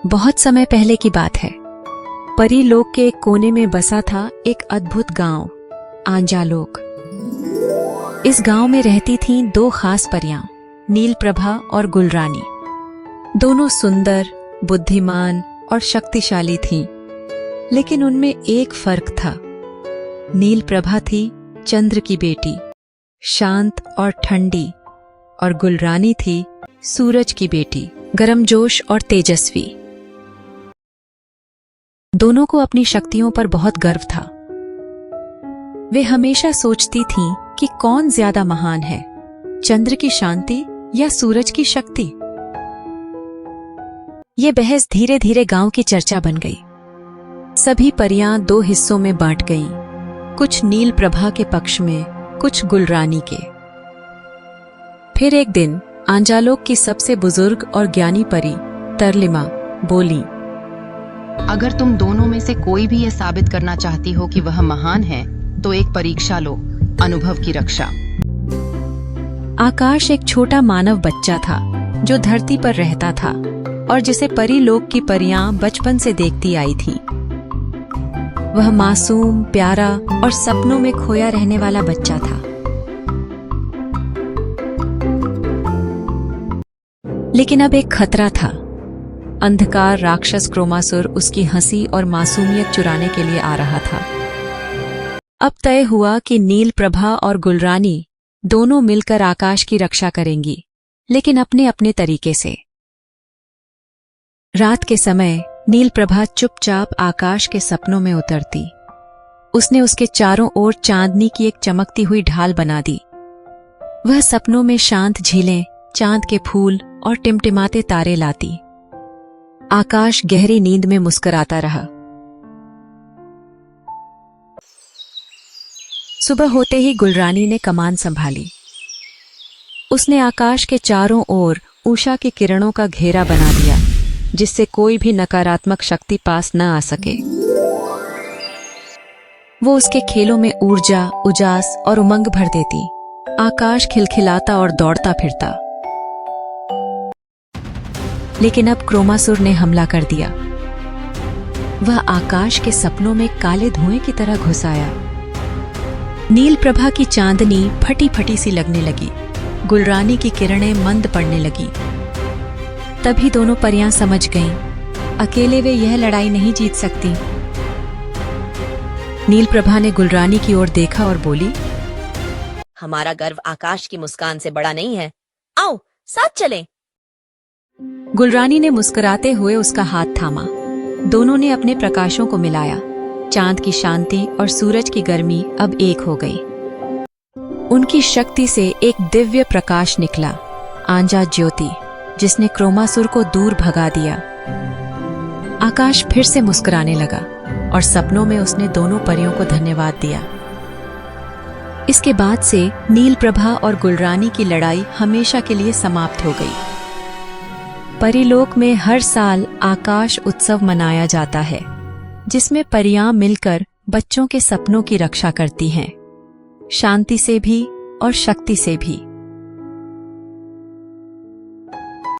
बहुत समय पहले की बात है। परी लोक के एक कोने में बसा था एक अद्भुत गांव, आंजालोक। इस गांव में रहती थीं दो खास परियां, नीलप्रभा और गुलरानी। दोनों सुंदर, बुद्धिमान और शक्तिशाली थीं, लेकिन उनमें एक फर्क था। नीलप्रभा थी चंद्र की बेटी, शांत और ठंडी, और गुलरानी थी सूरज की बेटी, गर्मजोश और तेजस्वी। दोनों को अपनी शक्तियों पर बहुत गर्व था। वे हमेशा सोचती थीं कि कौन ज्यादा महान है, चंद्र की शांति या सूरज की शक्ति। ये बहस धीरे धीरे गांव की चर्चा बन गई। सभी परियां दो हिस्सों में बांट गईं, कुछ नीलप्रभा के पक्ष में, कुछ गुलरानी के। फिर एक दिन आंजालोक की सबसे बुजुर्ग और ज्ञानी परी तरलिमा बोली, अगर तुम दोनों में से कोई भी ये साबित करना चाहती हो कि वह महान है, तो एक परीक्षा लो, अनुभव की रक्षा। आकाश एक छोटा मानव बच्चा था जो धरती पर रहता था और जिसे परी लोक की परियां बचपन से देखती आई थीं। वह मासूम, प्यारा और सपनों में खोया रहने वाला बच्चा था। लेकिन अब एक खतरा था। अंधकार राक्षस क्रोमासुर उसकी हंसी और मासूमियत चुराने के लिए आ रहा था। अब तय हुआ कि नीलप्रभा और गुलरानी दोनों मिलकर आकाश की रक्षा करेंगी, लेकिन अपने अपने तरीके से। रात के समय नीलप्रभा चुपचाप आकाश के सपनों में उतरती। उसने उसके चारों ओर चांदनी की एक चमकती हुई ढाल बना दी। वह सपनों में शांत झीलें, चांद के फूल और टिमटिमाते तारे लाती। आकाश गहरी नींद में मुस्कुराता रहा। सुबह होते ही गुलरानी ने कमान संभाली। उसने आकाश के चारों ओर उषा की किरणों का घेरा बना दिया, जिससे कोई भी नकारात्मक शक्ति पास न आ सके। वो उसके खेलों में ऊर्जा, उजास और उमंग भर देती। आकाश खिलखिलाता और दौड़ता फिरता। लेकिन अब क्रोमासुर ने हमला कर दिया। वह आकाश के सपनों में काले धुएं की तरह घुस आया। नीलप्रभा की चांदनी फटी फटी सी लगने लगी। गुलरानी की किरणें मंद पड़ने लगी। तभी दोनों परियां समझ गईं, अकेले वे यह लड़ाई नहीं जीत सकती। नीलप्रभा ने गुलरानी की ओर देखा और बोली, हमारा गर्व आकाश की मुस्कान से बड़ा नहीं है, आओ साथ चलें। गुलरानी ने मुस्कुराते हुए उसका हाथ थामा। दोनों ने अपने प्रकाशों को मिलाया। चांद की शांति और सूरज की गर्मी अब एक हो गई। उनकी शक्ति से एक दिव्य प्रकाश निकला, आंजा ज्योति, जिसने क्रोमासुर को दूर भगा दिया। आकाश फिर से मुस्कुराने लगा और सपनों में उसने दोनों परियों को धन्यवाद दिया। इसके बाद से नीलप्रभा और गुलरानी की लड़ाई हमेशा के लिए समाप्त हो गई। परीलोक में हर साल आकाश उत्सव मनाया जाता है, जिसमें परियां मिलकर बच्चों के सपनों की रक्षा करती हैं, शांति से भी और शक्ति से भी।